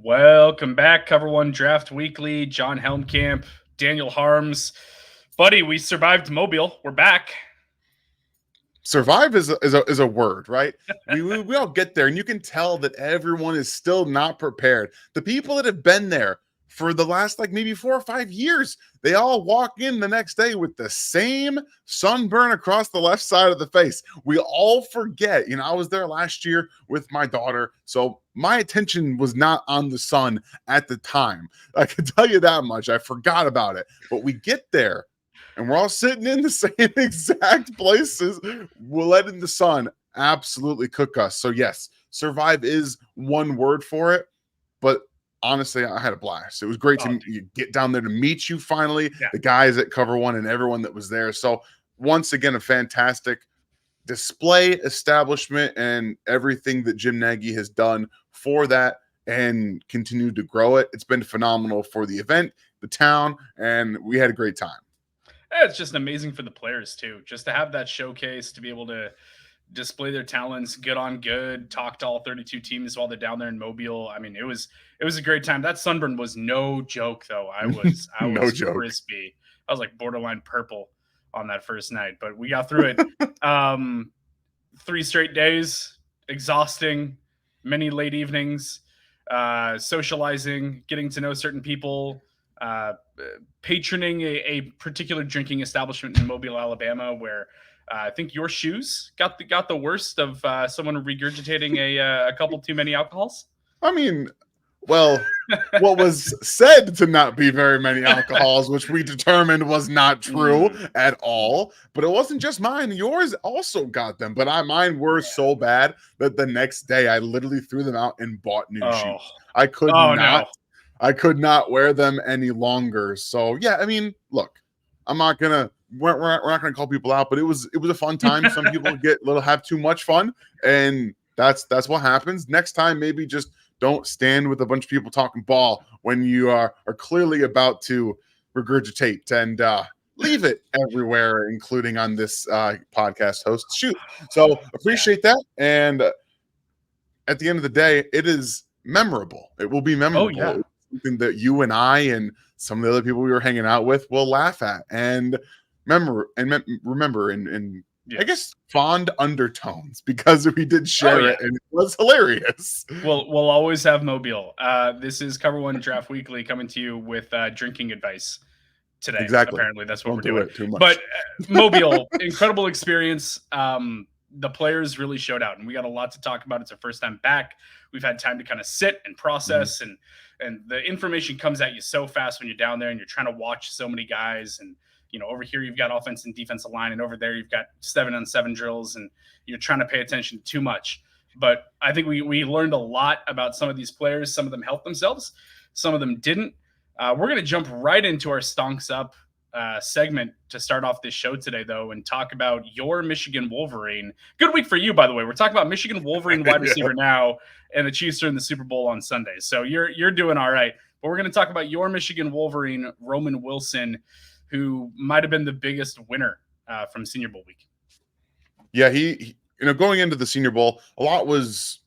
Welcome back, Cover One Draft Weekly. John Helmkamp, Daniel Harms. Buddy, we survived Mobile. We're back. Survive is a word, right? We all get there, and you can tell that everyone is still not prepared. The people that have been there for the last maybe 4 or 5 years, they all walk in the next day with the same sunburn across the left side of the face. We all forget. I was there last year with my daughter, so my attention was not on the sun at the time. I can tell you that much. I forgot about it. But we get there, and we're all sitting in the same exact places. We're letting the sun absolutely cook us. So yes, survive is one word for it, but honestly, I had a blast. It was great to get down there to meet you finally, the guys at Cover One and everyone that was there. So once again, a fantastic display establishment and everything that Jim Nagy has done for that and continued to grow it. It's been phenomenal for the event, the town, and we had a great time. It's just amazing for the players too, just to have that showcase, to be able to display their talents, good on good, talk to all 32 teams while they're down there in Mobile. I mean, it was a great time. That sunburn was no joke, though. I was No joke. Crispy. I was like borderline purple on that first night, but we got through it. 3 straight days, exhausting, many late evenings, socializing, getting to know certain people, patroning a particular drinking establishment in Mobile, Alabama, where I think your shoes got the worst of someone regurgitating a couple too many alcohols. I mean, well, what was said to not be very many alcohols, which we determined was not true at all. But it wasn't just mine. Yours also got them. But mine were so bad that the next day I literally threw them out and bought new shoes. I could not. No. I could not wear them any longer. So yeah, I mean, look, we're not gonna call people out, but it was a fun time. Some people have too much fun, and that's what happens. Next time, maybe just don't stand with a bunch of people talking ball when you are clearly about to regurgitate and leave it everywhere, including on this podcast host. Shoot. So appreciate that. And at the end of the day, it is memorable. It will be memorable. Oh, yeah. Something that you and I and some of the other people we were hanging out with will laugh at and remember and I guess fond undertones, because we did share it and it was hilarious. We'll always have Mobile. This is Cover One Draft Weekly coming to you with drinking advice today. Exactly. Apparently that's what Don't we're doing. Too much. But Mobile, incredible experience. The players really showed out, and we got a lot to talk about. It's our first time back. We've had time to kind of sit and process, and the information comes at you so fast when you're down there and you're trying to watch so many guys. And over here you've got offense and defensive line, and over there you've got 7-on-7 drills, and you're trying to pay attention too much. But I think we learned a lot about some of these players. Some of them helped themselves, some of them didn't. We're going to jump right into our Stonks Up segment to start off this show today, though, and talk about your Michigan Wolverine. Good week for you, by the way. We're talking about Michigan Wolverine wide receiver now, and the Chiefs are in the Super Bowl on Sunday. So you're doing all right. But we're going to talk about your Michigan Wolverine, Roman Wilson, who might have been the biggest winner from Senior Bowl week. Yeah, he going into the Senior Bowl, a lot was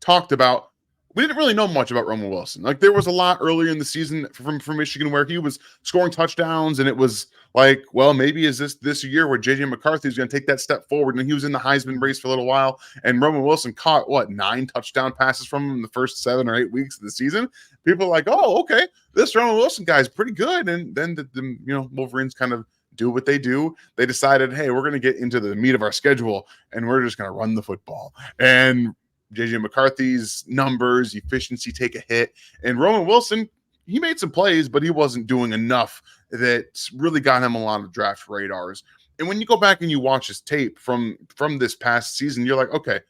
talked about. We didn't really know much about Roman Wilson. There was a lot earlier in the season from Michigan where he was scoring touchdowns, and it was like, well, maybe is this year where J.J. McCarthy is going to take that step forward? And he was in the Heisman race for a little while, and Roman Wilson caught 9 touchdown passes from him in the first 7 or 8 weeks of the season. People are like, oh, okay, this Roman Wilson guy is pretty good. And then the Wolverines kind of do what they do. They decided, hey, we're going to get into the meat of our schedule, and we're just going to run the football. And J.J. McCarthy's numbers, efficiency take a hit. And Roman Wilson, he made some plays, but he wasn't doing enough that really got him a lot of draft radars. And when you go back and you watch his tape from this past season, you're like, okay,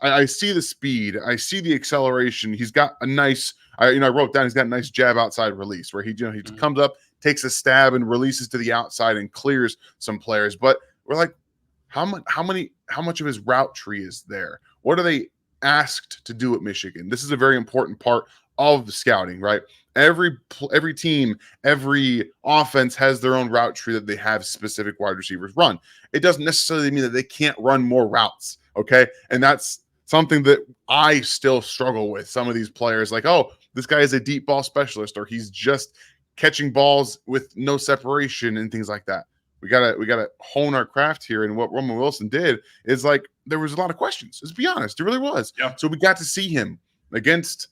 I see the speed. I see the acceleration. He's got a nice, I wrote down, he's got a nice jab outside release where he comes up, takes a stab and releases to the outside and clears some players. But we're like, how much of his route tree is there? What are they asked to do at Michigan? This is a very important part of the scouting, right? Every team, every offense has their own route tree that they have specific wide receivers run. It doesn't necessarily mean that they can't run more routes, okay? And that's something that I still struggle with. Some of these players, like, oh, this guy is a deep ball specialist, or he's just catching balls with no separation and things like that. We gotta hone our craft here. And what Roman Wilson did is, like, there was a lot of questions. Let's be honest, it really was. Yeah. So we got to see him against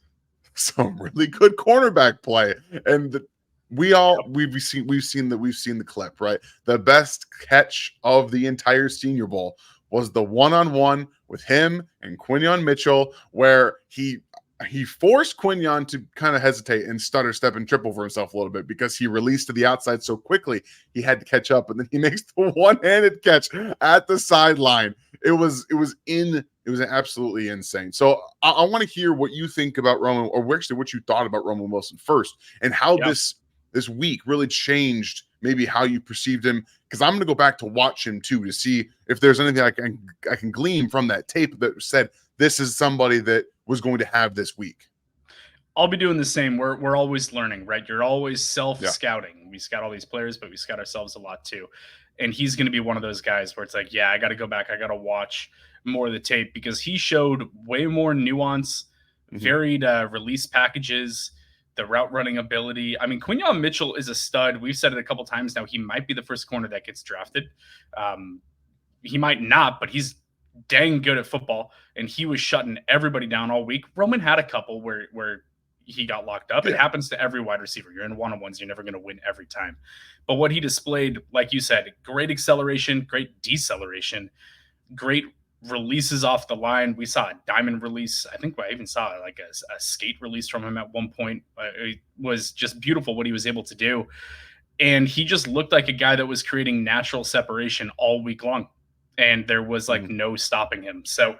some really good cornerback play, and we've seen the clip, right? The best catch of the entire Senior Bowl was the one-on-one with him and Quinyon Mitchell, where he forced Quinyon to kind of hesitate and stutter step and trip over himself a little bit because he released to the outside so quickly he had to catch up, and then he makes the one-handed catch at the sideline. It was absolutely insane. So I want to hear what you think about Roman, or actually what you thought about Roman Wilson first, and how this week really changed maybe how you perceived him. Because I'm going to go back to watch him too, to see if there's anything I can glean from that tape that said this is somebody that was going to have this week. I'll be doing the same. We're always learning, right? You're always self-scouting. We scout all these players, but we scout ourselves a lot too. And he's going to be one of those guys where it's like, yeah, I got to go back. I got to watch more of the tape, because he showed way more nuance, varied release packages, the route running ability. I mean, Quinyon Mitchell is a stud. We've said it a couple times now. He might be the first corner that gets drafted. He might not, but he's dang good at football, and he was shutting everybody down all week. Roman had a couple where he got locked up. It happens to every wide receiver. You're in one-on-ones. You're never going to win every time. But what he displayed, like you said, great acceleration, great deceleration, great releases off the line. We saw a diamond release. I think I even saw like a skate release from him at one point. It was just beautiful what he was able to do. And he just looked like a guy that was creating natural separation all week long. And there was like no stopping him. So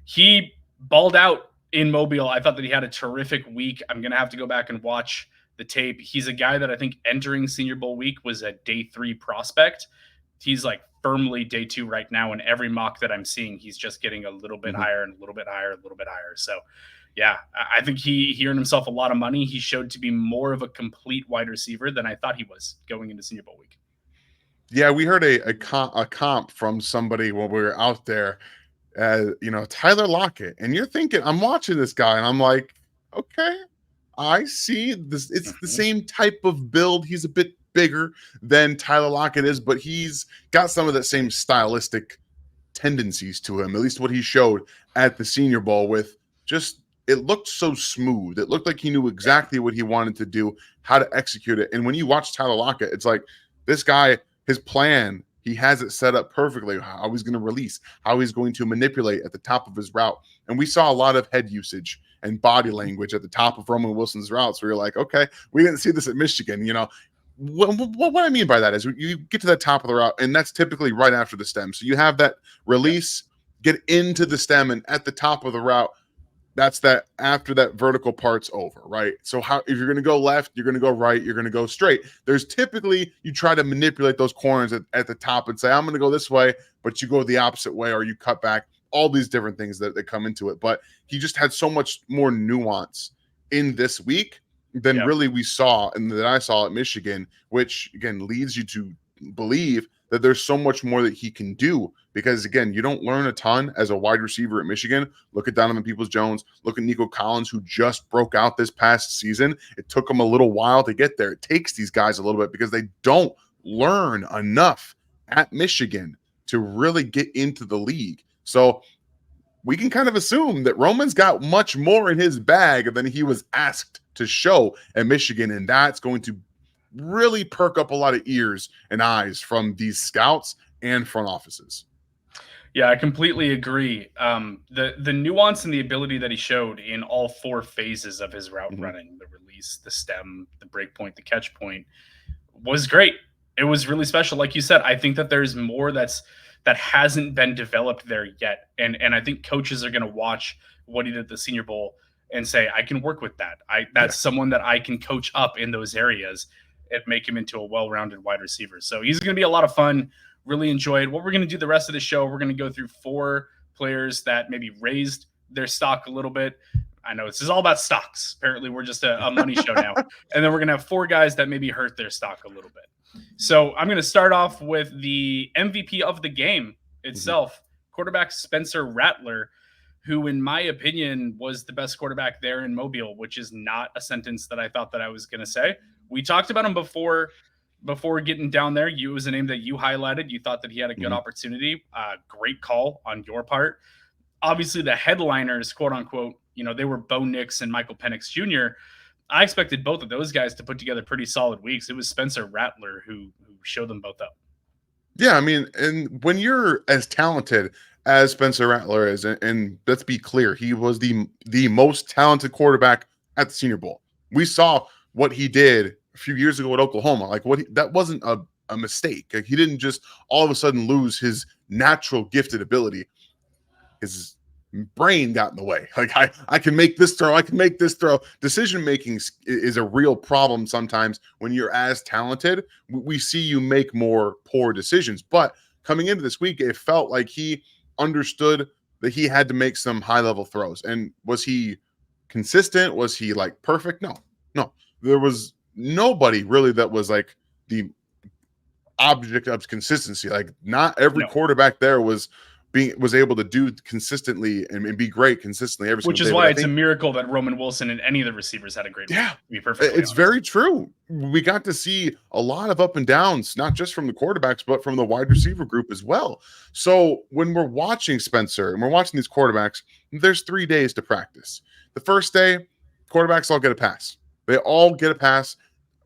he balled out in Mobile. I thought that he had a terrific week. I'm going to have to go back and watch the tape. He's a guy that I think entering Senior Bowl week was a day 3 prospect. He's like firmly day 2 right now. And every mock that I'm seeing, he's just getting a little bit higher and a little bit higher, a little bit higher. So yeah, I think he earned himself a lot of money. He showed to be more of a complete wide receiver than I thought he was going into Senior Bowl week. Yeah, we heard a comp from somebody when we were out there, Tyler Lockett. And you're thinking, I'm watching this guy, and I'm like, okay, I see this. It's the same type of build. He's a bit bigger than Tyler Lockett is, but he's got some of that same stylistic tendencies to him, at least what he showed at the Senior Bowl with just, it looked so smooth. It looked like he knew exactly what he wanted to do, how to execute it. And when you watch Tyler Lockett, it's like this guy, his plan, he has it set up perfectly, how he's going to release, how he's going to manipulate at the top of his route. And we saw a lot of head usage and body language at the top of Roman Wilson's routes where you're like, okay, we didn't see this at Michigan. What I mean by that is you get to the top of the route, and that's typically right after the stem. So you have that release, get into the stem, and at the top of the route, that's that after that vertical part's over, right? So if you're going to go left, you're going to go right, you're going to go straight. There's typically, you try to manipulate those corners at the top and say, I'm going to go this way, but you go the opposite way, or you cut back, all these different things that come into it. But he just had so much more nuance in this week than really we saw and that I saw at Michigan, which again leads you to believe that there's so much more that he can do, because again, you don't learn a ton as a wide receiver at Michigan. Look at Donovan Peoples-Jones, look at Nico Collins, who just broke out this past season. It took him a little while to get there. It takes these guys a little bit because they don't learn enough at Michigan to really get into the league. So we can kind of assume that Roman's got much more in his bag than he was asked to show at Michigan, and that's going to really perk up a lot of ears and eyes from these scouts and front offices. Yeah, I completely agree. The nuance and the ability that he showed in all 4 phases of his route running, the release, the stem, the break point, the catch point, was great. It was really special. Like you said, I think that there's more that hasn't been developed there yet. And I think coaches are going to watch what he did at the Senior Bowl and say, I can work with that. That's someone that I can coach up in those areas and make him into a well-rounded wide receiver. So he's going to be a lot of fun. Really enjoy it. What we're going to do the rest of the show, we're going to go through 4 players that maybe raised their stock a little bit. I know this is all about stocks. Apparently we're just a money show now. And then we're going to have 4 guys that maybe hurt their stock a little bit. So I'm going to start off with the MVP of the game itself, quarterback Spencer Rattler, who, in my opinion, was the best quarterback there in Mobile, which is not a sentence that I thought that I was going to say. We talked about him before getting down there. You was a name that you highlighted. You thought that he had a good opportunity. Great call on your part. Obviously, the headliners, quote unquote, they were Bo Nix and Michael Penix Jr. I expected both of those guys to put together pretty solid weeks. It was Spencer Rattler who showed them both up. Yeah, I mean, and when you're as talented as Spencer Rattler is, and let's be clear, he was the most talented quarterback at the Senior Bowl. We saw what he did a few years ago at Oklahoma. Like that wasn't a mistake. Like, he didn't just all of a sudden lose his natural gifted ability. His brain got in the way. Like I can make this throw. I can make this throw. Decision making is a real problem sometimes when you're as talented. We see you make more poor decisions. But coming into this week, it felt like he understood that he had to make some high level throws. And was he consistent? Was he like perfect? No. There was nobody really that was like the object of consistency. Like not every quarterback there was able to do consistently and be great consistently every single day. Which is why it's a miracle that Roman Wilson and any of the receivers had a great week, to be perfectly honest. Very true. We got to see a lot of up and downs, not just from the quarterbacks, but from the wide receiver group as well. So when we're watching Spencer and we're watching these quarterbacks, there's 3 days to practice. The first day, quarterbacks all get a pass. They all get a pass.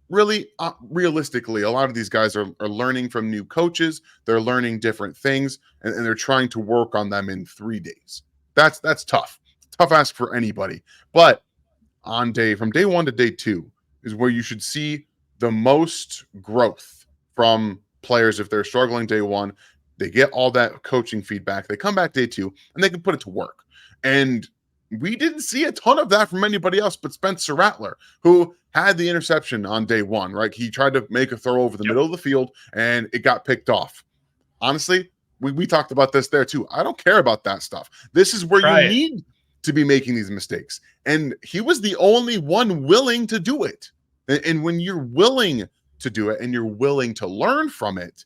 Really, realistically, a lot of these guys are learning from new coaches. They're learning different things, and they're trying to work on them in 3 days. That's tough. Tough ask for anybody. But from day 1 to day 2 is where you should see the most growth from players. If they're struggling day 1, they get all that coaching feedback. They come back day 2, and they can put it to work. And we didn't see a ton of that from anybody else but Spencer Rattler, who had the interception on day 1, right? He tried to make a throw over the middle of the field, and it got picked off. Honestly, we talked about this there too. I don't care about that stuff. This is where you need to be making these mistakes. And he was the only one willing to do it. And when you're willing to do it and you're willing to learn from it,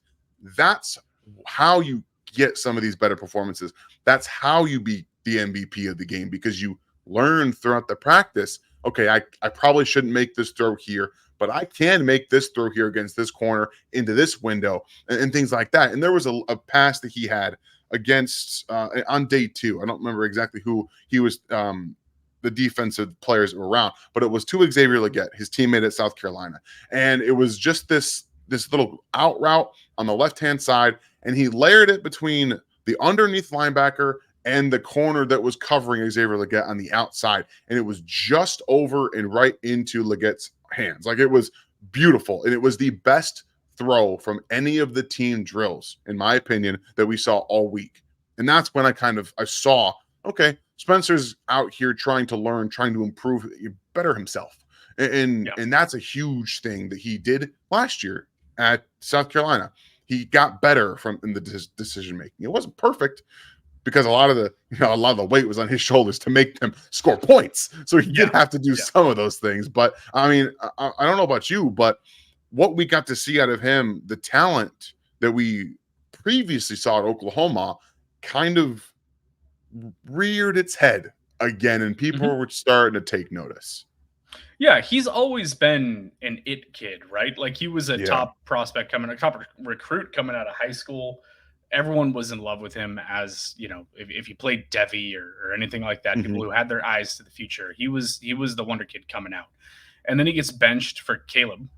that's how you get some of these better performances. That's how you be the MVP of the game, because you learn throughout the practice, okay, I probably shouldn't make this throw here, but I can make this throw here against this corner into this window and things like that. And there was a pass that he had against on day 2. I don't remember exactly who he was, the defensive players that were around, but it was to Xavier Legette, his teammate at South Carolina. And it was just this little out route on the left-hand side, and he layered it between the underneath linebacker and the corner that was covering Xavier Legette on the outside. And it was just over and right into Legette's hands. Like, it was beautiful. And it was the best throw from any of the team drills, in my opinion, that we saw all week. And that's when I saw, okay, Spencer's out here trying to learn, trying to improve, better himself. And that's a huge thing that he did last year at South Carolina. He got better in the decision making. It wasn't perfect, because a lot of the weight was on his shoulders to make them score points. So he did have to do some of those things. But I mean, I don't know about you, but what we got to see out of him, the talent that we previously saw at Oklahoma, kind of reared its head again, and people were starting to take notice. Yeah, he's always been an it kid, right? Like, he was a top prospect top recruit coming out of high school. Everyone was in love with him as, if you played Devi or anything like that, people who had their eyes to the future. He was the wonder kid coming out. And then he gets benched for Caleb,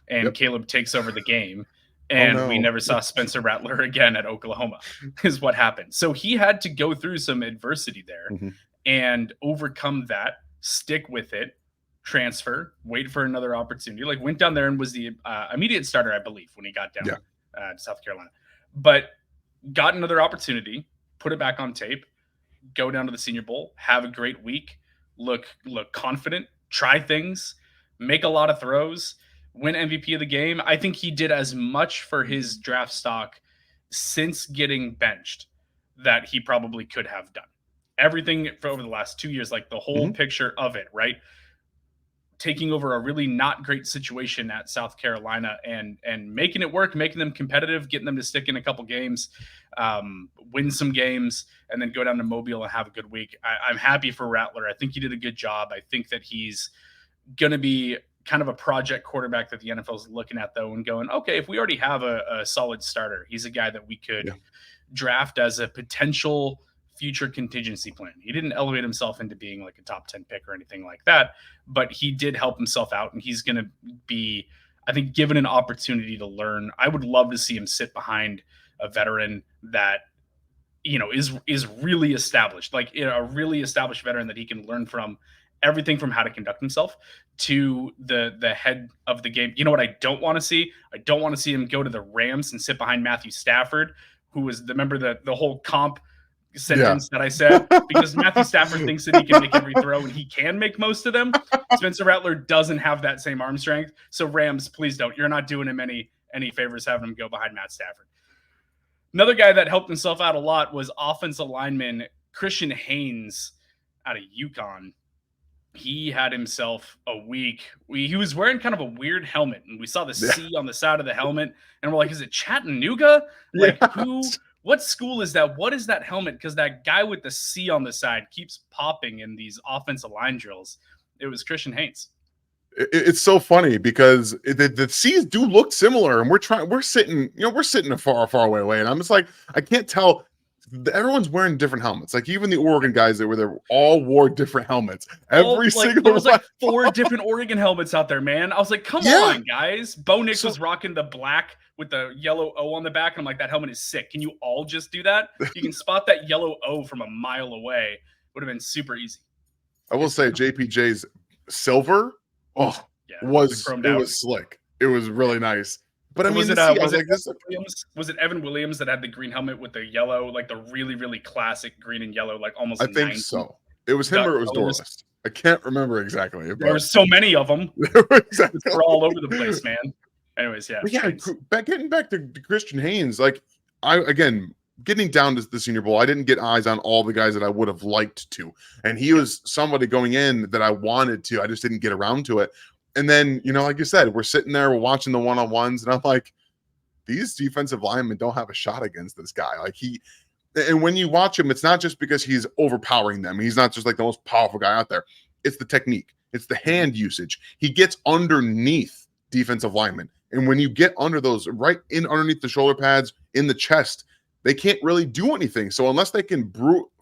and Caleb takes over the game. And we never saw Spencer Rattler again at Oklahoma, is what happened. So he had to go through some adversity there and overcome that, stick with it, transfer, wait for another opportunity. Like, went down there and was the immediate starter, I believe, when he got down to South Carolina. But got another opportunity, put it back on tape, go down to the Senior Bowl, have a great week, look confident, try things, make a lot of throws, win MVP of the game. I think he did as much for his draft stock since getting benched that he probably could have done. Everything for over the last 2 years, like the whole picture of it, right? taking over a really not great situation at South Carolina and making it work, making them competitive, getting them to stick in a couple games, win some games, and then go down to Mobile and have a good week. I'm happy for Rattler. I think he did a good job. I think that he's going to be kind of a project quarterback that the NFL is looking at, though, and going, okay, if we already have a solid starter, he's a guy that we could draft as a potential future contingency plan. He didn't elevate himself into being like a top 10 pick or anything like that, but he did help himself out, and he's going to be, I think, given an opportunity to learn. I would love to see him sit behind a veteran that, you know, is really established, like, you know, a really established veteran that he can learn from everything from how to conduct himself to the head of the game. You know what I don't want to see? I don't want to see him go to the Rams and sit behind Matthew Stafford, who was the whole comp sentence that I said, because Matthew Stafford thinks that he can make every throw and he can make most of them. Spencer Rattler doesn't have that same arm strength. So Rams, please don't. You're not doing him any favors having him go behind Matt Stafford. Another guy that helped himself out a lot was offensive lineman Christian Haynes out of UConn. He had himself a week. He was wearing kind of a weird helmet, and we saw the C on the side of the helmet, and we're like, is it Chattanooga? Like, what school is that? What is that helmet? Because that guy with the C on the side keeps popping in these offensive line drills. It was Christian Haynes. It's so funny because the C's do look similar, and we're sitting a far away, and I'm just like, I can't tell. Everyone's wearing different helmets. Like even the Oregon guys that were there all wore different helmets. Every single there was like 4 different Oregon helmets out there, man. I was like, come on, guys. Bo Nix was rocking the black with the yellow O on the back, and I'm like, that helmet is sick. Can you all just do that? You can spot that yellow O from a mile away. Would have been super easy. I will say JPJ's silver was slick. It was really nice. But I mean, was it Evan Williams that had the green helmet with the yellow, like the really, really classic green and yellow, like almost? I think so. It was him or it was Dorlist. I can't remember exactly. There were so many of them. Exactly. They're all over the place, man. Anyways, yeah. But yeah, getting back to Christian Haynes, like getting down to the Senior Bowl, I didn't get eyes on all the guys that I would have liked to, and he was somebody going in that I wanted to. I just didn't get around to it. And then, you know, like you said, we're sitting there, we're watching the one-on-ones, and I'm like, these defensive linemen don't have a shot against this guy. Like and when you watch him, it's not just because he's overpowering them. He's not just like the most powerful guy out there. It's the technique. It's the hand usage. He gets underneath defensive linemen. And when you get under those, right in underneath the shoulder pads, in the chest, they can't really do anything. So unless they can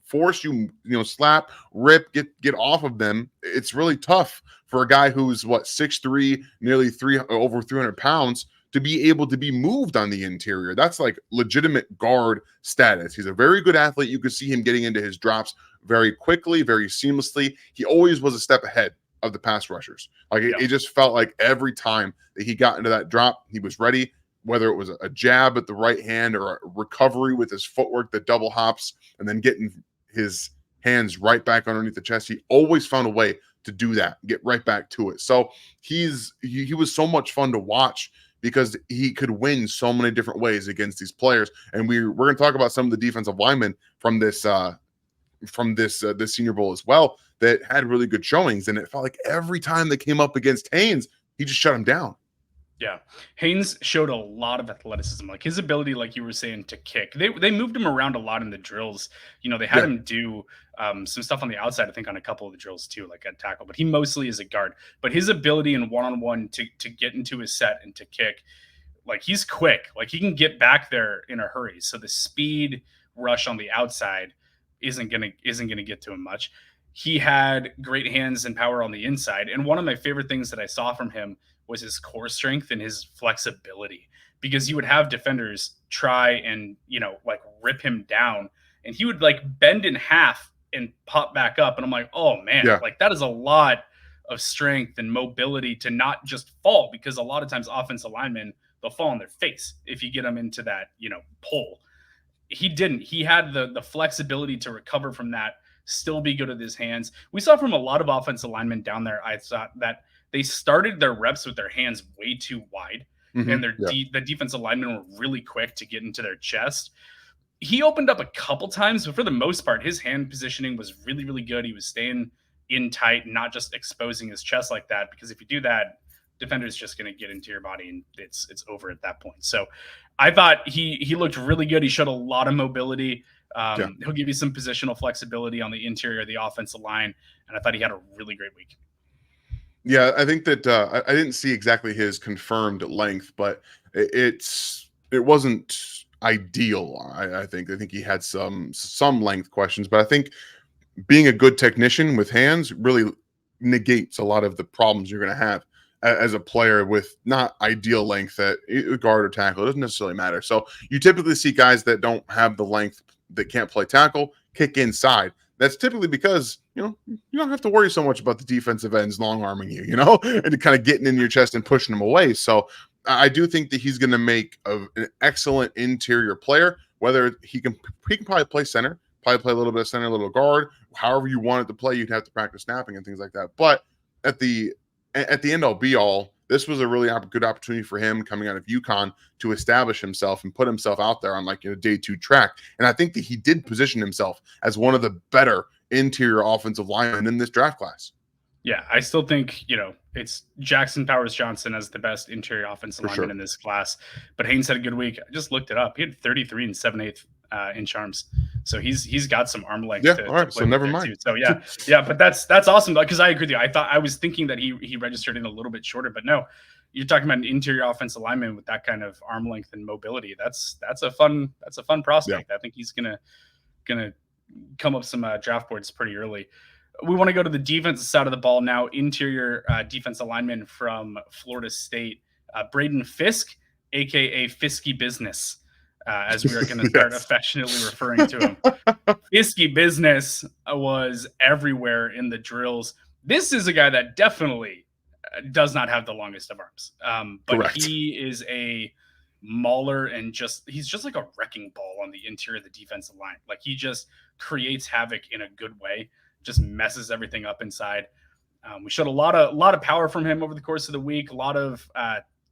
force you, slap, rip, get off of them, it's really tough for a guy who's 6'3", nearly over 300 pounds to be able to be moved on the interior. That's like legitimate guard status. He's a very good athlete. You could see him getting into his drops very quickly, very seamlessly. He always was a step ahead of the pass rushers. Like it just felt like every time that he got into that drop, he was ready, whether it was a jab at the right hand or a recovery with his footwork, the double hops, and then getting his hands right back underneath the chest. He always found a way to do that, get right back to it. So he was so much fun to watch because he could win so many different ways against these players. And we're going to talk about some of the defensive linemen from this Senior Bowl as well that had really good showings. And it felt like every time they came up against Haynes, he just shut him down. Yeah. Haynes showed a lot of athleticism, like his ability, like you were saying, to kick. They moved him around a lot in the drills. They had him do some stuff on the outside, I think on a couple of the drills too, like at tackle, but he mostly is a guard. But his ability in one-on-one to get into his set and to kick, like he's quick, like he can get back there in a hurry. So the speed rush on the outside isn't gonna get to him much. He had great hands and power on the inside. And one of my favorite things that I saw from him was his core strength and his flexibility, because you would have defenders try and, rip him down, and he would bend in half and pop back up. And I'm like, oh man, that is a lot of strength and mobility to not just fall, because a lot of times offensive linemen, they'll fall on their face if you get them into that, pull. He didn't. He had the flexibility to recover from that, still be good with his hands. We saw from a lot of offensive linemen down there, I thought that they started their reps with their hands way too wide, and the defensive linemen were really quick to get into their chest. He opened up a couple times, but for the most part, his hand positioning was really, really good. He was staying in tight, not just exposing his chest like that. Because if you do that, defender's just going to get into your body and it's over at that point. So I thought he looked really good. He showed a lot of mobility. He'll give you some positional flexibility on the interior of the offensive line, and I thought he had a really great week. Yeah, I think that I didn't see exactly his confirmed length, but it wasn't ideal. I think he had some length questions, but I think being a good technician with hands really negates a lot of the problems you're going to have as a player with not ideal length at guard or tackle. It doesn't necessarily matter. So you typically see guys that don't have the length, that can't play tackle, kick inside. That's typically because, you don't have to worry so much about the defensive ends long arming you, and kind of getting in your chest and pushing them away. So I do think that he's going to make an excellent interior player. Whether he can probably play center, probably play a little bit of center, a little guard, however you want it to play. You'd have to practice snapping and things like that. But at the end all be all, this was a really good opportunity for him coming out of UConn to establish himself and put himself out there on day 2 track. And I think that he did position himself as one of the better interior offensive linemen in this draft class. Yeah, I still think, it's Jackson Powers Johnson as the best interior offensive lineman in this class. But Haynes had a good week. I just looked it up. He had 33 and 7/8 inch arms. So he's got some arm length. Yeah, all right. So never mind. Too. So yeah, but that's awesome because I agree with you. I was thinking that he registered in a little bit shorter, but no, you're talking about an interior offensive lineman with that kind of arm length and mobility. That's a fun prospect. Yeah. I think he's gonna come up some draft boards pretty early. We want to go to the defensive side of the ball now. Interior defensive lineman from Florida State, Braden Fisk, aka Fisky Business. As we are going to start affectionately referring to him. Fisky Business was everywhere in the drills. This is a guy that definitely does not have the longest of arms. But correct. He is a mauler and he's just like a wrecking ball on the interior of the defensive line. Like he just creates havoc in a good way, just messes everything up inside. We showed a lot of power from him over the course of the week, a lot of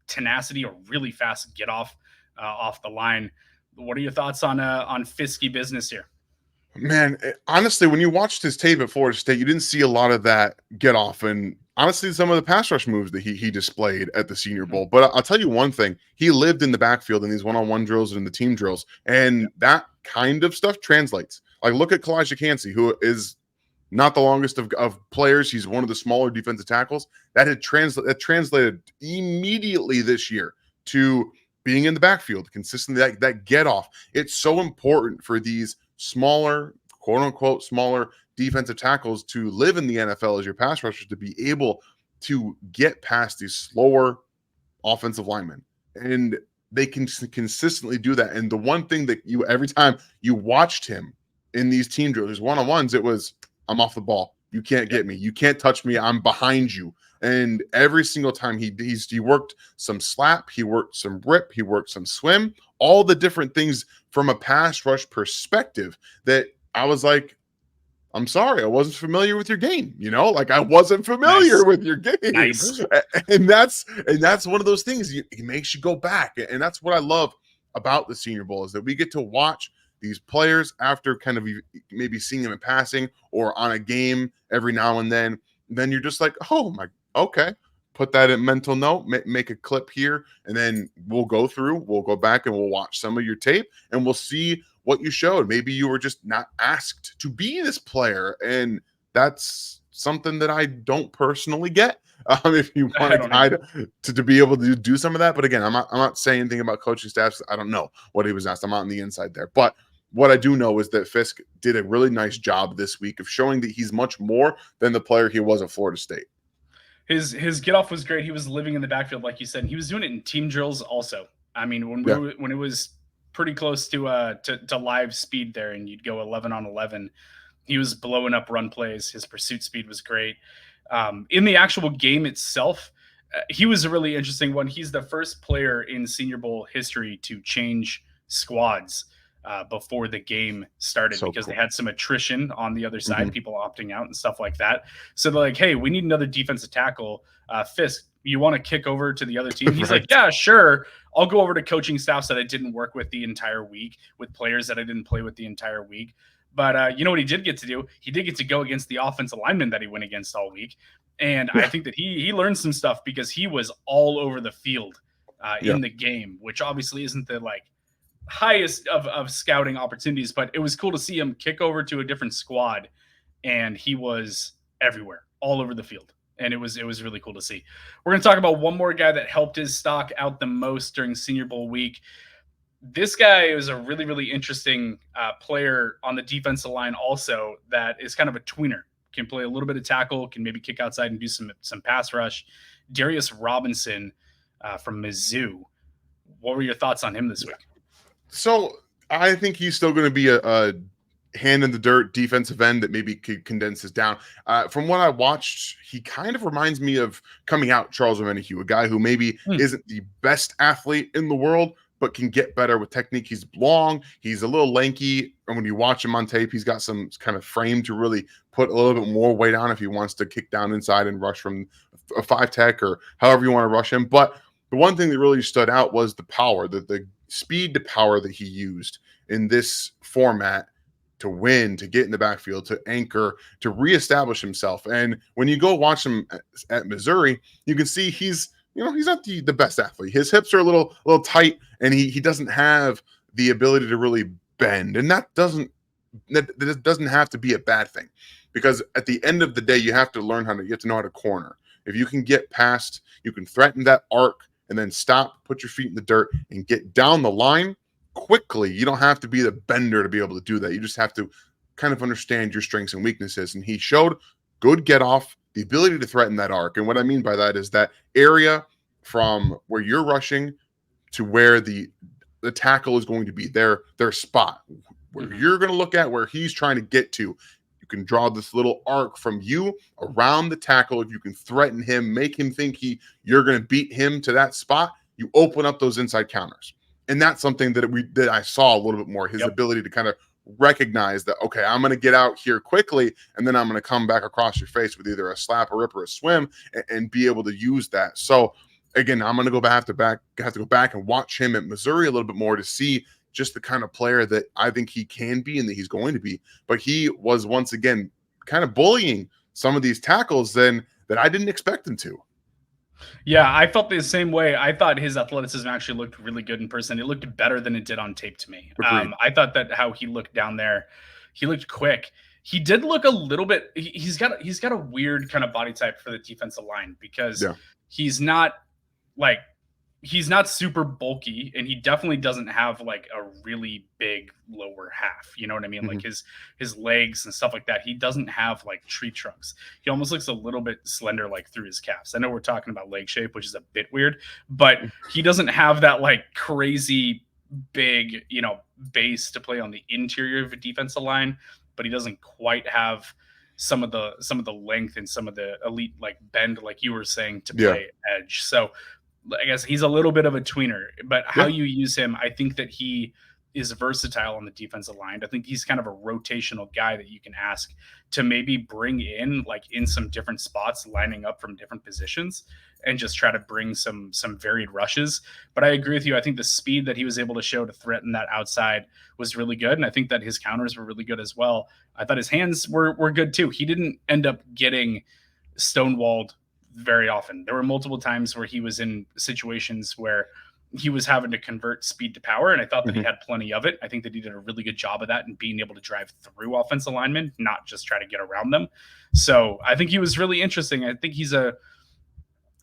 tenacity, or really fast get off the line. What are your thoughts on Fisky Business here? Man, honestly, when you watched his tape at Florida State, you didn't see a lot of that get off, and honestly, some of the pass rush moves that he displayed at the Senior Bowl. But I'll tell you one thing: he lived in the backfield in these one-on-one drills and in the team drills, and that kind of stuff translates. Like look at Kalijah Cansey, who is not the longest of players. He's one of the smaller defensive tackles. That translated immediately this year to being in the backfield consistently, that get off. It's so important for these smaller, quote unquote, smaller defensive tackles to live in the NFL as your pass rushers, to be able to get past these slower offensive linemen. And they can consistently do that. And the one thing that every time you watched him in these team drills, these one-on-ones, it was, I'm off the ball. You can't get me. You can't touch me. I'm behind you. And every single time he worked some slap, he worked some rip, he worked some swim, all the different things from a pass rush perspective that I was like, I'm sorry, I wasn't familiar with your game. Like I wasn't familiar with your game. Nice. And that's one of those things. It makes you go back. And that's what I love about the Senior Bowl, is that we get to watch these players after kind of maybe seeing them in passing or on a game every now and then. Then you're just like, oh my, okay, put that in mental note, make a clip here, and then we'll go back and we'll watch some of your tape and we'll see what you showed. Maybe you were just not asked to be this player, and that's something that I don't personally get. If you want a guy to be able to do some of that, but again, I'm not saying anything about coaching staffs. I don't know what he was asked. I'm not on the inside there, but what I do know is that Fisk did a really nice job this week of showing that he's much more than the player he was at Florida State. His get off was great. He was living in the backfield, like you said. He was doing it in team drills also. I mean, when it was pretty close to live speed there, and you'd go 11 on 11, he was blowing up run plays. His pursuit speed was great. In the actual game itself, he was a really interesting one. He's the first player in Senior Bowl history to change squads before the game started, because they had some attrition on the other side, people opting out and stuff like that. So they're like, hey, we need another defensive tackle. Fisk, you want to kick over to the other team? He's like, yeah, sure. I'll go over to coaching staffs that I didn't work with the entire week, with players that I didn't play with the entire week. But you know what he did get to do? He did get to go against the offensive lineman that he went against all week. And I Yeah. think that he learned some stuff because he was all over the field Yeah. in the game, which obviously isn't the like highest of scouting opportunities, but it was cool to see him kick over to a different squad and he was everywhere, all over the field. And it was really cool to see. We're going to talk about one more guy that helped his stock out the most during Senior Bowl week. This guy is a really, really interesting player on the defensive line also that is kind of a tweener. Can play a little bit of tackle, can maybe kick outside and do some pass rush. Darius Robinson from Mizzou. What were your thoughts on him this week? So I think he's still going to be a hand in the dirt defensive end that maybe could condense this down. From what I watched, he kind of reminds me of coming out Charles Omenihu, a guy who maybe isn't the best athlete in the world, but can get better with technique. He's long, he's a little lanky, and when you watch him on tape, he's got some kind of frame to really put a little bit more weight on if he wants to kick down inside and rush from a 5-tech or however you want to rush him. But the one thing that really stood out was the power, the speed to power that he used in this format to win, to get in the backfield, to anchor, to reestablish himself. And when you go watch him at Missouri, you can see he's not the best athlete. His hips are a little tight, and he doesn't have the ability to really bend. And that doesn't have to be a bad thing, because at the end of the day, you have to learn how to know how to corner. If you can get past, you can threaten that arc and then stop, put your feet in the dirt, and get down the line quickly. You don't have to be the bender to be able to do that. You just have to kind of understand your strengths and weaknesses. And he showed good get off, the ability to threaten that arc. And what I mean by that is that area from where you're rushing to where the tackle is going to be, their spot, where you're going to look at where he's trying to get to. You can draw this little arc from you around the tackle. If you can threaten him, make him think you're going to beat him to that spot, you open up those inside counters. And that's something that I saw a little bit more, his ability to kind of recognize that, okay, I'm going to get out here quickly, and then I'm going to come back across your face with either a slap, a rip, or a swim, and be able to use that. So again, I'm going to have to go back and watch him at Missouri a little bit more to see just the kind of player that I think he can be and that he's going to be. But he was once again kind of bullying some of these tackles then that I didn't expect him to. Yeah, I felt the same way. I thought his athleticism actually looked really good in person. It looked better than it did on tape to me. I thought that how he looked down there, he looked quick. He did look a little bit. He's got a weird kind of body type for the defensive line because he's not super bulky, and he definitely doesn't have like a really big lower half. You know what I mean? Like his legs and stuff like that. He doesn't have like tree trunks. He almost looks a little bit slender, like through his calves. I know we're talking about leg shape, which is a bit weird, but he doesn't have that like crazy big, base to play on the interior of a defensive line, but he doesn't quite have some of the length and some of the elite like bend, like you were saying, to play edge. So I guess he's a little bit of a tweener, but how you use him, I think that he is versatile on the defensive line. I think he's kind of a rotational guy that you can ask to maybe bring in like in some different spots, lining up from different positions and just try to bring some varied rushes. But I agree with you. I think the speed that he was able to show to threaten that outside was really good. And I think that his counters were really good as well. I thought his hands were good too. He didn't end up getting stonewalled very often. There were multiple times where he was in situations where he was having to convert speed to power, and I thought that he had plenty of it. I think that he did a really good job of that and being able to drive through offensive linemen, not just try to get around them. So I think he was really interesting. I think he's a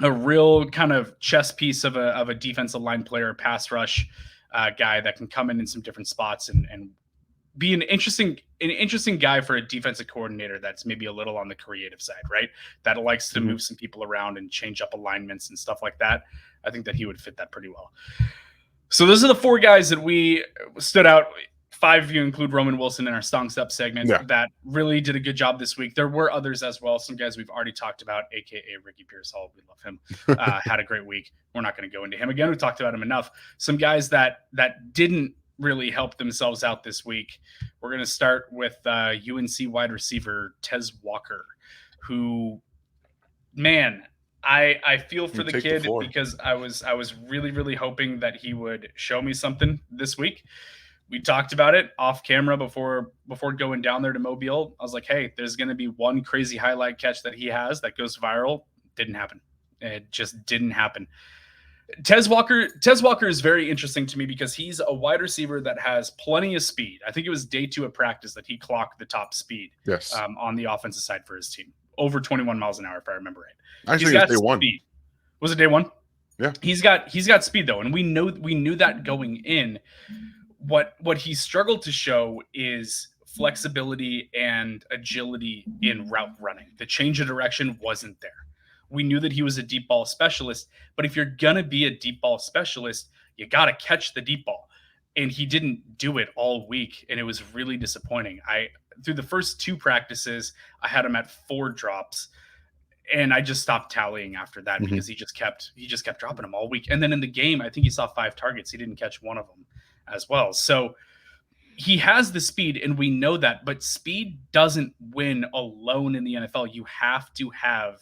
real kind of chess piece of a defensive line player, pass rush guy that can come in some different spots and be an interesting guy for a defensive coordinator that's maybe a little on the creative side, right? That likes to move some people around and change up alignments and stuff like that. I think that he would fit that pretty well. So those are the four guys that we stood out. 5 if you include Roman Wilson in our Stonks Up segment that really did a good job this week. There were others as well. Some guys we've already talked about, aka Ricky Pearsall. We love him. Had a great week. We're not going to go into him again. We talked about him enough. Some guys that didn't really help themselves out this week. We're going to start with UNC wide receiver Tez Walker, who, man, I feel for the kid because I was really, really hoping that he would show me something this week. We talked about it off camera before going down there to Mobile. I was like, hey, there's going to be one crazy highlight catch that he has that goes viral. Didn't happen. It just didn't happen. Tez Walker is very interesting to me because he's a wide receiver that has plenty of speed. I think it was day 2 of practice that he clocked the top speed on the offensive side for his team. Over 21 miles an hour, if I remember right. Actually, it was day 1. Was it day 1? Yeah. He's got speed though, and we knew that going in. What he struggled to show is flexibility and agility in route running. The change of direction wasn't there. We knew that he was a deep ball specialist, but if you're going to be a deep ball specialist, you got to catch the deep ball. And he didn't do it all week, and it was really disappointing. Through the first 2 practices, I had him at 4 drops, and I just stopped tallying after that because he just kept dropping them all week. And then in the game, I think he saw 5 targets. He didn't catch one of them as well. So he has the speed, and we know that, but speed doesn't win alone in the NFL. You have to have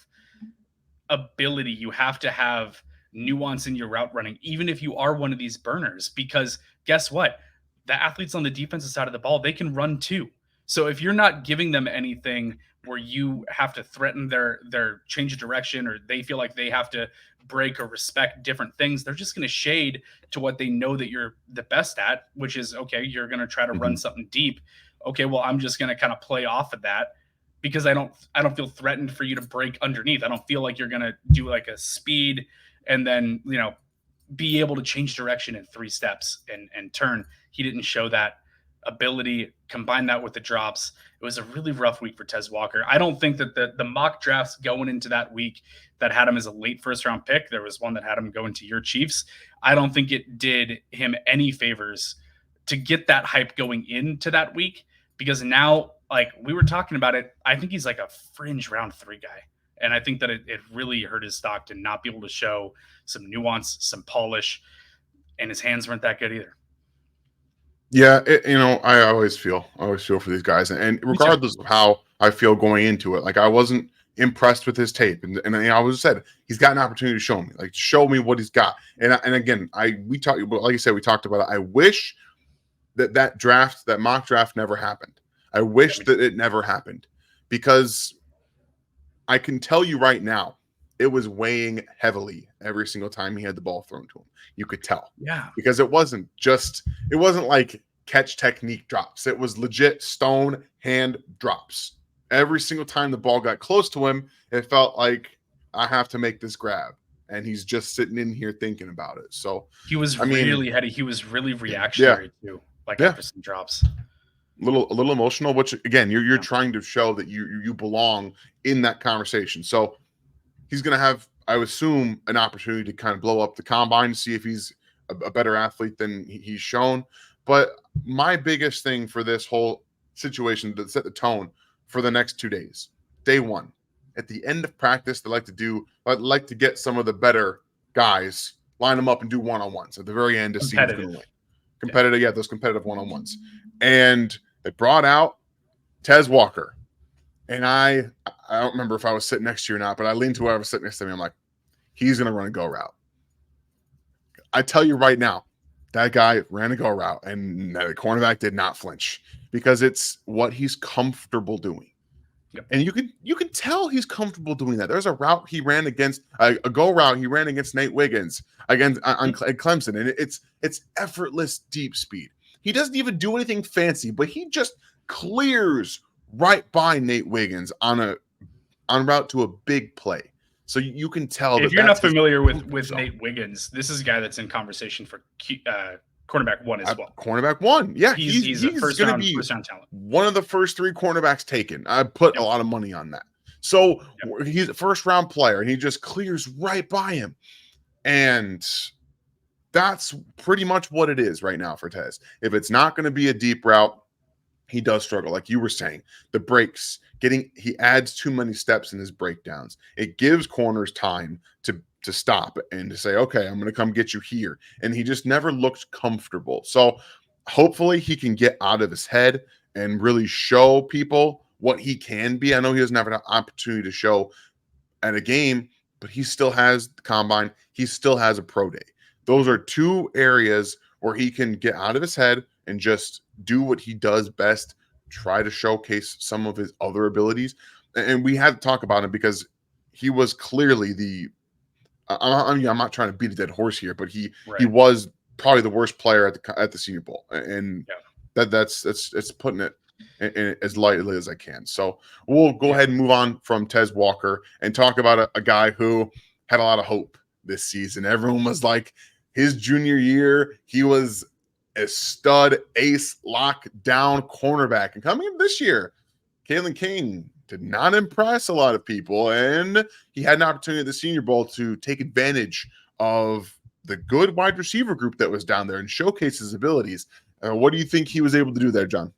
ability. You have to have nuance in your route running, even if you are one of these burners, because guess what? The athletes on the defensive side of the ball, they can run too. So if you're not giving them anything where you have to threaten their change of direction, or they feel like they have to break or respect different things, they're just going to shade to what they know that you're the best at, which is, okay, you're going to try to run something deep. Okay, well, I'm just going to kind of play off of that because I don't feel threatened for you to break underneath. I don't feel like you're going to do like a speed and then, be able to change direction in 3 steps and turn. He didn't show that ability. Combine that with the drops. It was a really rough week for Tez Walker. I don't think that the mock drafts going into that week that had him as a late first-round pick, there was one that had him go into your Chiefs. I don't think it did him any favors to get that hype going into that week, because now, like we were talking about it, I think he's like a fringe round 3 guy. And I think that it really hurt his stock to not be able to show some nuance, some polish, and his hands weren't that good either. Yeah, I always feel for these guys, and regardless of how I feel going into it, like I wasn't impressed with his tape, and I always said he's got an opportunity to show me what he's got, and again, we talked, like you said, we talked about it. I wish that mock draft never happened. I wish that it never happened, because I can tell you right now, it was weighing heavily every single time he had the ball thrown to him. You could tell. Yeah. Because it wasn't like catch technique drops. It was legit stone hand drops. Every single time the ball got close to him, it felt like I have to make this grab. And he's just sitting in here thinking about it. So he was really heady. He was really reactionary too. After some drops. A little emotional, which again, you're trying to show that you belong in that conversation. So he's going to have, I would assume, an opportunity to kind of blow up the combine to see if he's a better athlete than he's shown. But my biggest thing for this whole situation to set the tone for the next 2 days, day 1, at the end of practice, I'd like to get some of the better guys, line them up and do one-on-ones at the very end to see who's going to win. Competitive, those competitive one-on-ones. And they brought out Tez Walker. And I don't remember if I was sitting next to you or not, but I leaned to where I was sitting next to me. I'm like, he's going to run a go route. I tell you right now, that guy ran a go route, and the cornerback did not flinch, because it's what he's comfortable doing. Yep. And you can tell he's comfortable doing that. There's a route he ran against, a go route he ran against Nate Wiggins at Clemson, and it's effortless deep speed. He doesn't even do anything fancy, but he just clears right by Nate Wiggins on route to a big play. So you can tell. If you're not familiar with Nate Wiggins, this is a guy that's in conversation for cornerback 1 as well. Cornerback 1, yeah, he's a first round talent. One of the first 3 cornerbacks taken. I put a lot of money on that. So he's a first round player, and he just clears right by him, and that's pretty much what it is right now for Tez. If it's not going to be a deep route, he does struggle, like you were saying. The breaks, he adds too many steps in his breakdowns. It gives corners time to stop and to say, okay, I'm going to come get you here. And he just never looked comfortable. So hopefully he can get out of his head and really show people what he can be. I know he doesn't have an opportunity to show at a game, but he still has the combine. He still has a pro day. Those are 2 areas where he can get out of his head and just do what he does best, try to showcase some of his other abilities. And we had to talk about him because he was clearly I'm not trying to beat a dead horse here, but he Right. was probably the worst player at the Senior Bowl, and Yeah. that's putting it in as lightly as I can. So we'll go Yeah. ahead and move on from Tez Walker and talk about a guy who had a lot of hope this season. Everyone was like, his junior year, he was a stud, ace, lockdown cornerback, and coming in this year, Kalen King did not impress a lot of people, and he had an opportunity at the Senior Bowl to take advantage of the good wide receiver group that was down there and showcase his abilities. What do you think he was able to do there, John?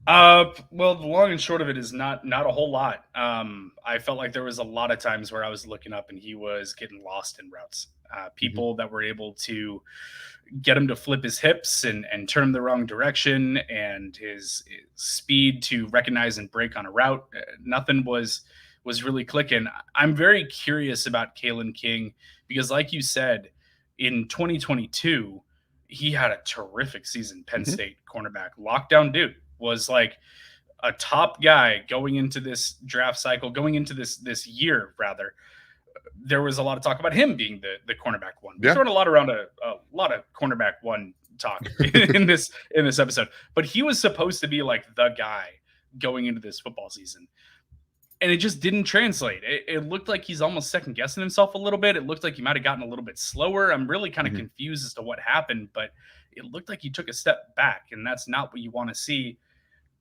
Well, the long and short of it is not a whole lot. I felt like there was a lot of times where I was looking up and he was getting lost in routes. People that were able to get him to flip his hips and turn him the wrong direction, and his speed to recognize and break on a route. Nothing was really clicking. I'm very curious about Kalen King because, like you said, in 2022, he had a terrific season. Penn Mm-hmm. State cornerback, lockdown dude, was like a top guy going into this draft cycle, going into this year rather. There was a lot of talk about him being the cornerback one. We're Yeah. throwing a lot around a lot of cornerback one talk in this episode, but he was supposed to be like the guy going into this football season, and it just didn't translate. It looked like he's almost second guessing himself a little bit. It looked like he might have gotten a little bit slower. I'm really kind of confused as to what happened, but it looked like he took a step back, and that's not what you want to see.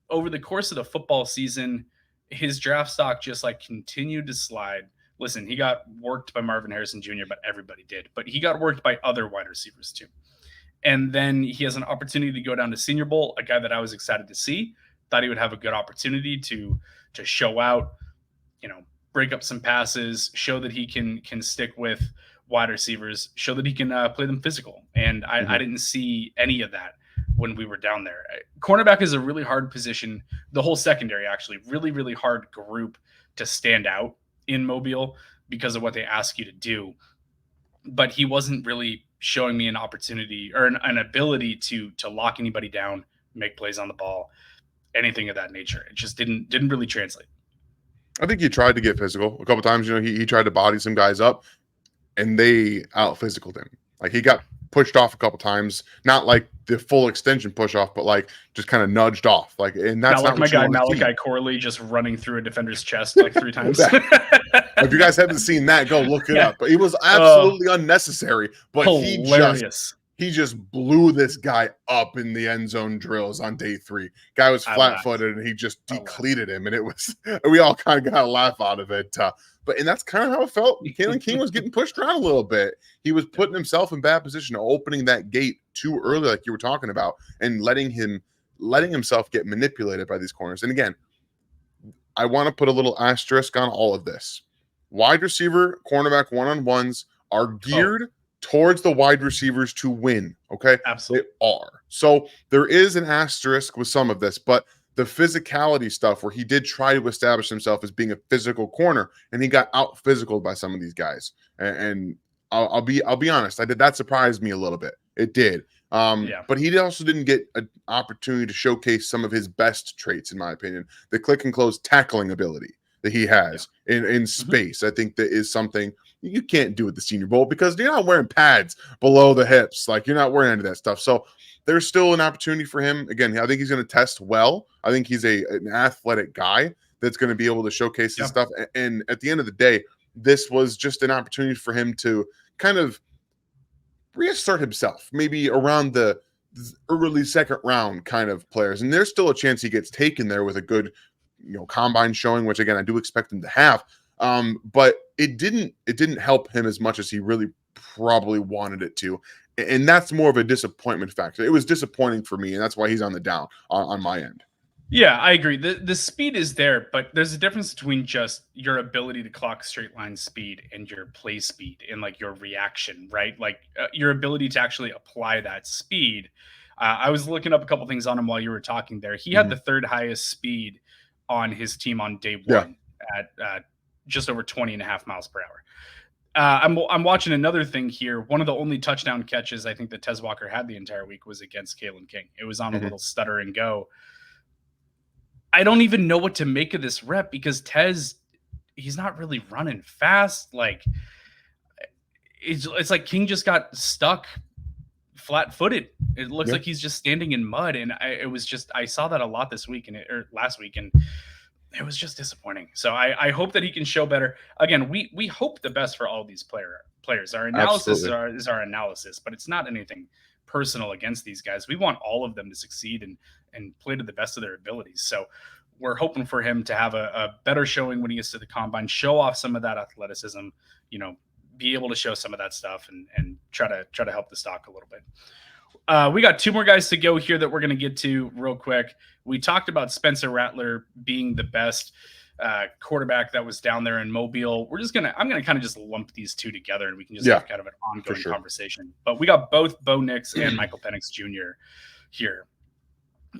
Over the course of the football season, his draft stock just like continued to slide. Listen, he got worked by Marvin Harrison Jr., but everybody did. But he got worked by other wide receivers too. And then he has an opportunity to go down to Senior Bowl, a guy that I was excited to see. Thought he would have a good opportunity to show out, break up some passes, show that he can stick with wide receivers, show that he can play them physical. And I didn't see any of that when we were down there. Cornerback is a really hard position. The whole secondary, actually, really, really hard group to stand out in Mobile because of what they ask you to do. But he wasn't really showing me an opportunity or an ability to lock anybody down, make plays on the ball, anything of that nature. It just didn't really translate. I think he tried to get physical a couple times. He tried to body some guys up, and they out physicaled him. Like, he got pushed off a couple times, not like the full extension push off, but like just kind of nudged off. Like, and that's not like not my guy what Malachi Corley just running through a defender's chest like 3 times. If you guys haven't seen that, go look it up. But it was absolutely unnecessary. But hilarious. he just blew this guy up in the end zone drills on day 3. Guy was flat-footed, and he just decleated him, and it was we all kind of got a laugh out of it. And that's kind of how it felt. Kalen King was getting pushed around a little bit. He was putting himself in bad position, opening that gate too early, like you were talking about, and letting himself get manipulated by these corners. And again, I want to put a little asterisk on all of this. Wide receiver, cornerback one-on-ones are geared towards the wide receivers to win. Okay. Absolutely. They are. So there is an asterisk with some of this, but the physicality stuff where he did try to establish himself as being a physical corner, and he got out physicaled by some of these guys. And I'll be honest, that surprised me a little bit. It did. But he also didn't get an opportunity to showcase some of his best traits, in my opinion. The click and close tackling ability that he has in space. I think that is something you can't do at the Senior Bowl because you're not wearing pads below the hips. Like, you're not wearing any of that stuff. So there's still an opportunity for him. Again, I think he's going to test well. I think he's an athletic guy that's going to be able to showcase his stuff. And at the end of the day, this was just an opportunity for him to kind of reassert himself, maybe around the early second round kind of players. And there's still a chance he gets taken there with a good, combine showing, which again, I do expect him to have. But it didn't help him as much as he really probably wanted it to. And that's more of a disappointment factor. It was disappointing for me, and that's why he's on the down on my end. Yeah, I agree. The speed is there, but there's a difference between just your ability to clock straight line speed and your play speed and like your reaction, right? Like your ability to actually apply that speed. I was looking up a couple things on him while you were talking there. He had the third highest speed on his team on day 1 at just over 20 and a half miles per hour. I'm watching another thing here. One of the only touchdown catches I think that Tez Walker had the entire week was against Kalen King. It was on a little stutter and go. I don't even know what to make of this rep because Tez, he's not really running fast. Like it's like King just got stuck flat-footed. It looks like he's just standing in mud, and I saw that a lot this week or last week, and it was just disappointing. So I hope that he can show better. Again, we hope the best for all these players. Our analysis is our analysis, but it's not anything personal against these guys. We want all of them to succeed and play to the best of their abilities. So we're hoping for him to have a better showing when he gets to the combine, show off some of that athleticism, be able to show some of that stuff and try to help the stock a little bit. We got two more guys to go here that we're going to get to real quick. We talked about Spencer Rattler being the best quarterback that was down there in Mobile. I'm going to kind of just lump these two together and we can just have kind of an ongoing conversation. But we got both Bo Nix and Michael Penix Jr. here.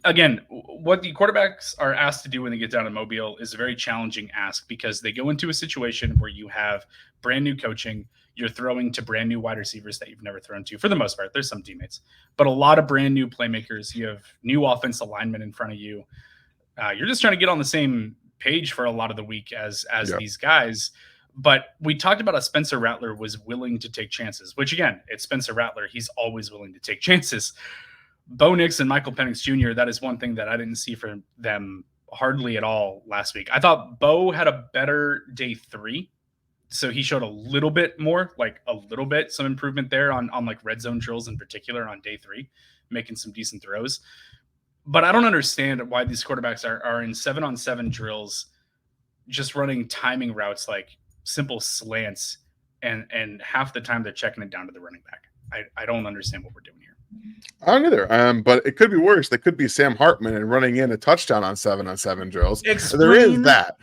Again, what the quarterbacks are asked to do when they get down to Mobile is a very challenging ask because they go into a situation where you have brand new coaching. You're throwing to brand new wide receivers that you've never thrown to for the most part. There's some teammates, but a lot of brand new playmakers. You have new offensive linemen in front of you. You're just trying to get on the same page for a lot of the week as these guys. But we talked about how Spencer Rattler was willing to take chances, which again, it's Spencer Rattler. He's always willing to take chances. Bo Nix and Michael Penix Jr., that is one thing that I didn't see from them hardly at all last week. I thought Bo had a better day 3. So he showed a little bit more, some improvement there on like red zone drills in particular on day 3, making some decent throws. But I don't understand why these quarterbacks are in 7-on-7 drills, just running timing routes like simple slants, and half the time they're checking it down to the running back. I don't understand what we're doing here. I don't either. But it could be worse. They could be Sam Hartman and running in a touchdown on 7-on-7 drills. There is that.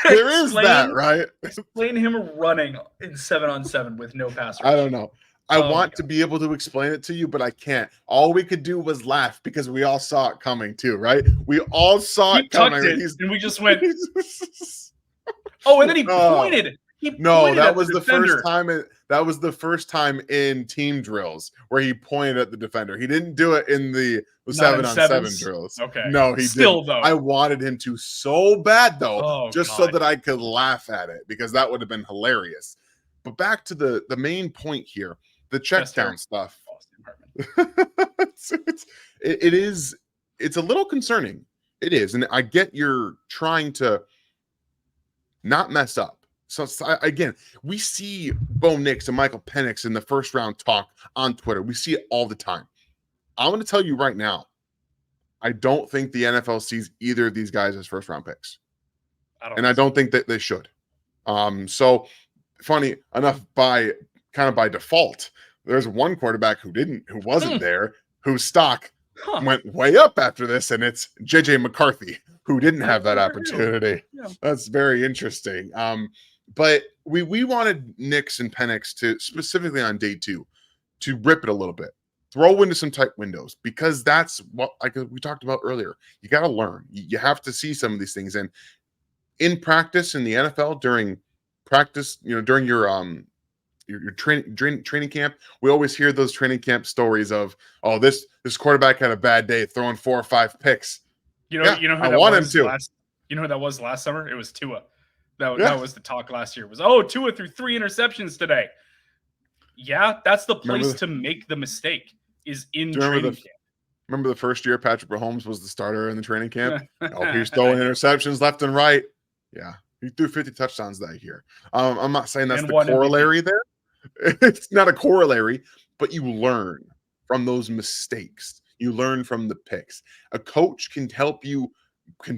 There is that, right? Explain him running in 7-on-7 with no pass rush. I don't know. I want to be able to explain it to you, but I can't. All we could do was laugh because we all saw it coming too, right? We all saw it coming. And we just went, oh, and then he pointed. That was the first time. That was the first time in team drills where he pointed at the defender. He didn't do it in the 7-on-7 drills. Okay. No, he didn't. Though. I wanted him to so bad though, so that I could laugh at it because that would have been hilarious. But back to the main point here, the check down stuff. It's a little concerning. It is, and I get you're trying to not mess up. So again, we see Bo Nix and Michael Penix in the first round talk on Twitter. We see it all the time. I'm going to tell you right now, I don't think the NFL sees either of these guys as first round picks. I don't think that they should. So funny enough, by default, there's one quarterback who wasn't there, whose stock went way up after this, and it's JJ McCarthy, who didn't have that opportunity. Yeah. That's very interesting. But we wanted Nix and Penix to, specifically on day 2, to rip it a little bit, throw into some tight windows, because that's what we talked about earlier. You got to learn. You have to see some of these things. And in practice in the NFL, during practice, during your training camp, we always hear those training camp stories of, this quarterback had a bad day throwing 4 or 5 picks. You know who that was last, you know who that was last summer? It was Tua. That was the talk last year. Was Tua threw 3 interceptions today. Yeah, that's the place to make the mistake, is in training camp. Remember the first year Patrick Mahomes was the starter in the training camp? He's throwing interceptions left and right. Yeah, he threw 50 touchdowns that year. I'm not saying that's the corollary there. It's not a corollary, but you learn from those mistakes. You learn from the picks. A coach can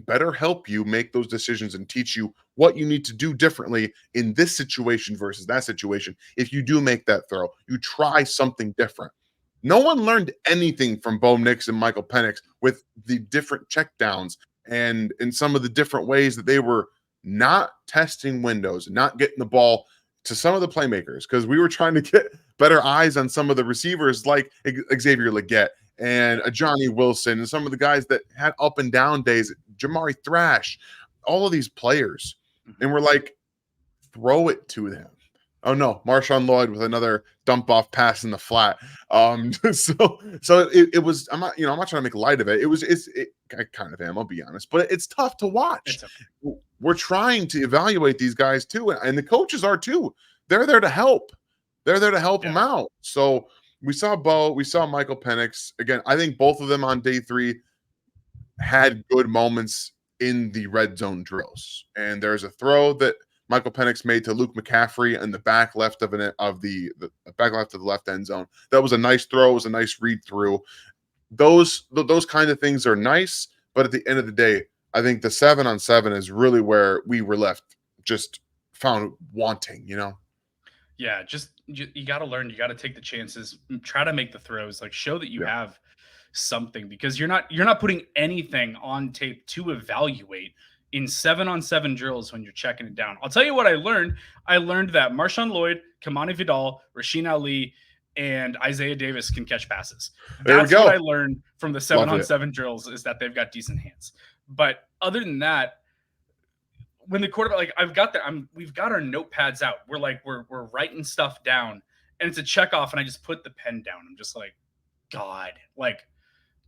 better help you make those decisions and teach you what you need to do differently in this situation versus that situation. If you do make that throw, you try something different. No one learned anything from Bo Nix and Michael Penix with the different checkdowns and in some of the different ways that they were not testing windows, not getting the ball to some of the playmakers, because we were trying to get better eyes on some of the receivers like Xavier Legette and Johnny Wilson and some of the guys that had up and down days, Jamari Thrash, all of these players. And we're like, throw it to them. Oh no, Marshawn Lloyd with another dump off pass in the flat. So it was. I'm not trying to make light of it. I kind of am. I'll be honest, but it's tough to watch. It's okay. We're trying to evaluate these guys too, and the coaches are too. They're there to help. They're there to help them out. So we saw Bo, we saw Michael Penix again. I think both of them on day 3 had good moments in the red zone drills, and there's a throw that Michael Penix made to Luke McCaffrey in the back left of the back left of the left end zone. That was a nice throw. It was a nice read through. Those kind of things are nice, but at the end of the day, I think the 7-on-7 is really where we were left just found wanting. Yeah, you got to learn. You got to take the chances. Try to make the throws. Like show that you have something, because you're not putting anything on tape to evaluate in 7-on-7 drills when you're checking it down. I'll tell you what I learned. I learned that Marshawn Lloyd, Kamani Vidal, Rasheen Ali, and Isaiah Davis can catch passes. That's what I learned from the 7-on-7 drills, is that they've got decent hands. But other than that, when the quarterback, like we've got our notepads out. We're writing stuff down, and it's a check off, and I just put the pen down. I'm just like, God, like,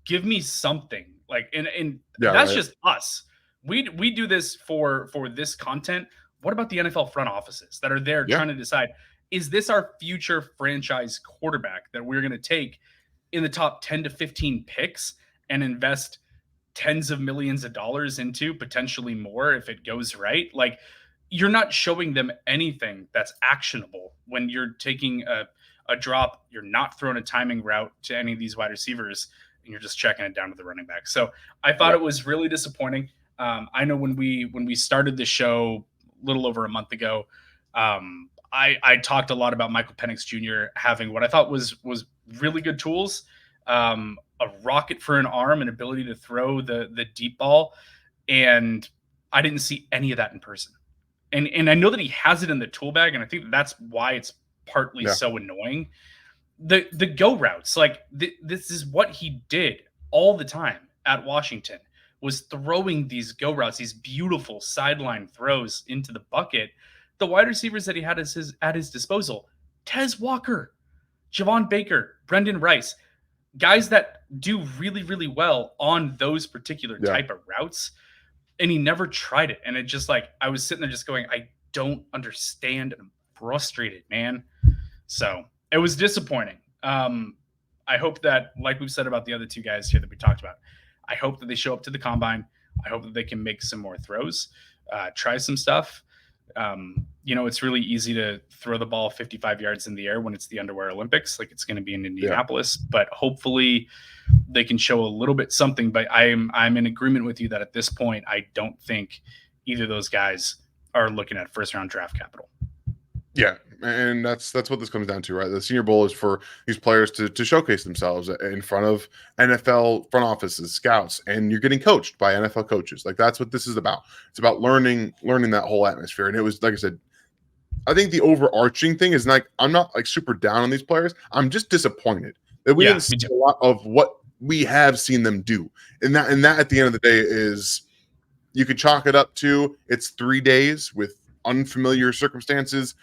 give me something. Like, and that's just us. We do this for this content. What about the NFL front offices that are there trying to decide, is this our future franchise quarterback that we're going to take in the top 10 to 15 picks and invest tens of millions of dollars into, potentially more if it goes right? Like, you're not showing them anything that's actionable when you're taking a drop. You're not throwing a timing route to any of these wide receivers, and you're just checking it down to the running back. So I thought it was really disappointing. I know when we started the show a little over a month ago, I talked a lot about Michael Penix Jr. having what I thought was really good tools, a rocket for an arm, and ability to throw the deep ball, and I didn't see any of that in person. And I know that he has it in the tool bag, and I think that's why it's partly so annoying. The go routes, like this is what he did all the time at Washington, was throwing these go routes, these beautiful sideline throws into the bucket. The wide receivers that he had at his disposal, Tez Walker, Javon Baker, Brendan Rice, guys that do really, really well on those particular type of routes. And he never tried it. And it just, like, I was sitting there just going, I don't understand. I'm frustrated, man. So it was disappointing. I hope that, like we've said about the other two guys here that we talked about, I hope that they show up to the combine. I hope that they can make some more throws, try some stuff. It's really easy to throw the ball 55 yards in the air when it's the Underwear Olympics, like it's going to be in Indianapolis, but hopefully they can show a little bit something. But I'm in agreement with you that at this point, I don't think either of those guys are looking at first round draft capital. Yeah, and that's what this comes down to, right? The Senior Bowl is for these players to showcase themselves in front of NFL front offices, scouts, and you're getting coached by NFL coaches. Like, that's what this is about. It's about learning that whole atmosphere. And it was, like I said, I think the overarching thing is, like, I'm not like super down on these players. I'm just disappointed that we didn't see a lot of what we have seen them do. And that at the end of the day is, you could chalk it up to, it's 3 days with unfamiliar circumstances,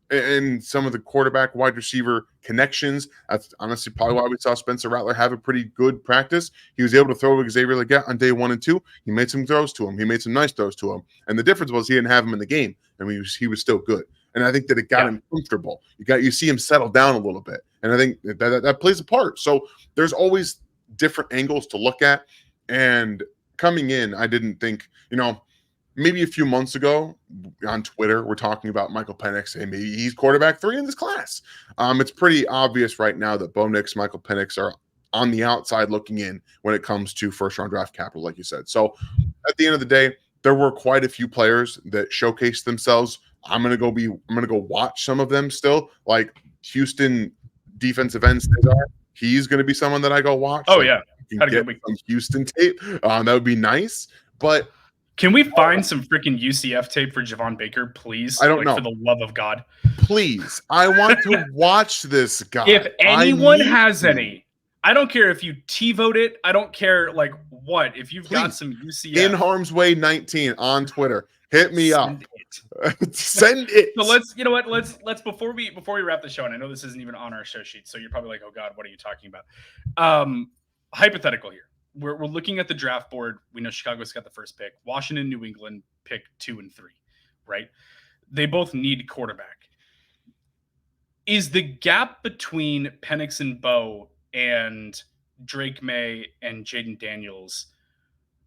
and some of the quarterback wide receiver connections. That's honestly probably why we saw Spencer Rattler have a pretty good practice. He was able to throw Xavier Legette on day 1 and 2. He made some throws to him. He made some nice throws to him. And the difference was he didn't have him in the game. I mean, he was still good. And I think that it got him comfortable. You see him settle down a little bit. And I think that plays a part. So there's always different angles to look at. And coming in, I didn't think, maybe a few months ago on Twitter, we're talking about Michael Penix and maybe he's quarterback 3 in this class. It's pretty obvious right now that Bo Nix, Michael Penix are on the outside looking in when it comes to first round draft capital, like you said. So at the end of the day, there were quite a few players that showcased themselves. I'm gonna go watch some of them still, like Houston defensive end Cesar. He's gonna be someone that I go watch. Oh, like, yeah. Can get some Houston tape. That would be nice. But can we find some freaking UCF tape for Javon Baker, please? I don't know. For the love of God. Please. I want to watch this guy. If anyone has any, I don't care if you T-vote it. I don't care, like, what. If you've got some UCF. In Harm's Way 19 on Twitter, hit me up. Send it. So let's, you know what? Let's before we wrap the show, and I know this isn't even on our show sheet, so you're probably like, oh God, what are you talking about? Hypothetical here. We're looking at the draft board. We know Chicago's got the first pick. Washington, New England pick 2 and 3, right? They both need quarterback. Is the gap between Penix and Bo and Drake May and Jaden Daniels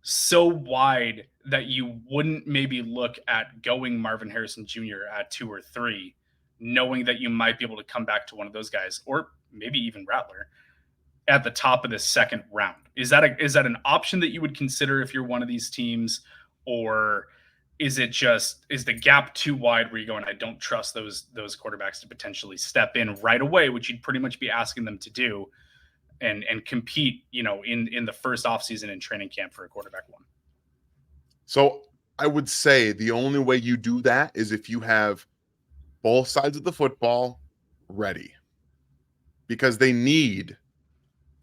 so wide that you wouldn't maybe look at going Marvin Harrison Jr. at 2 or 3, knowing that you might be able to come back to one of those guys, or maybe even Rattler, at the top of the second round? Is that an option that you would consider if you're one of these teams, or is the gap too wide where you're going, I don't trust those quarterbacks to potentially step in right away, which you'd pretty much be asking them to do, and compete, in the first offseason in training camp for a quarterback one? So I would say the only way you do that is if you have both sides of the football ready, because they need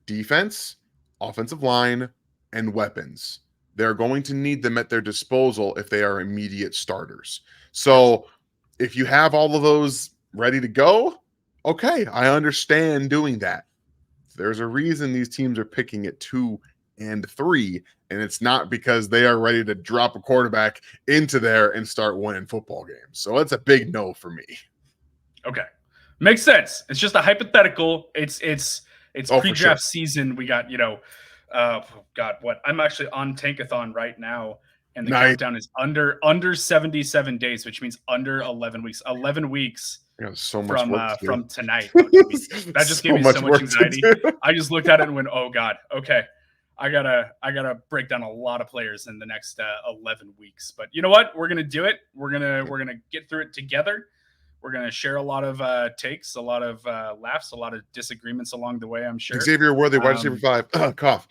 defense, offensive line, and weapons. They're going to need them at their disposal if they are immediate starters. So if you have all of those ready to go, okay, I understand doing that. There's a reason these teams are picking at 2 and 3, and it's not because they are ready to drop a quarterback into there and start winning football games. So that's a big no for me. Okay. Makes sense. It's just a hypothetical. It's pre-draft season. We got, I'm actually on Tankathon right now, and the countdown is under 77 days, which means under 11 weeks. 11 weeks so much from tonight. That just gave me so much anxiety. I just looked at it and went, oh God, okay. I gotta break down a lot of players in the next 11 weeks. But you know what? We're gonna do it. We're gonna get through it together. We're going to share a lot of takes, a lot of laughs, a lot of disagreements along the way, I'm sure. Xavier Worthy, wide receiver 5. Cough.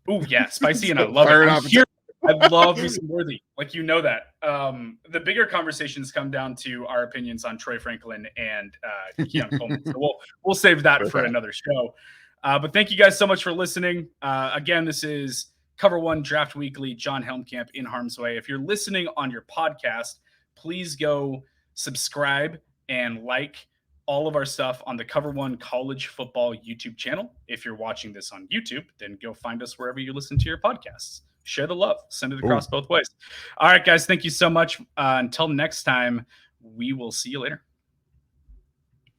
Oh, yeah. Spicy, and I love it. I love me some Worthy. Like, that. The bigger conversations come down to our opinions on Troy Franklin and Keon Coleman. So we'll save that for another show. But thank you guys so much for listening. Again, this is Cover One Draft Weekly, John Helmkamp in harm's way. If you're listening on your podcast, please go subscribe and like all of our stuff on the Cover One College Football YouTube channel. If you're watching this on YouTube, then go find us wherever you listen to your podcasts. Share the love. Send it across both ways. All right, guys. Thank you so much. Until next time, we will see you later.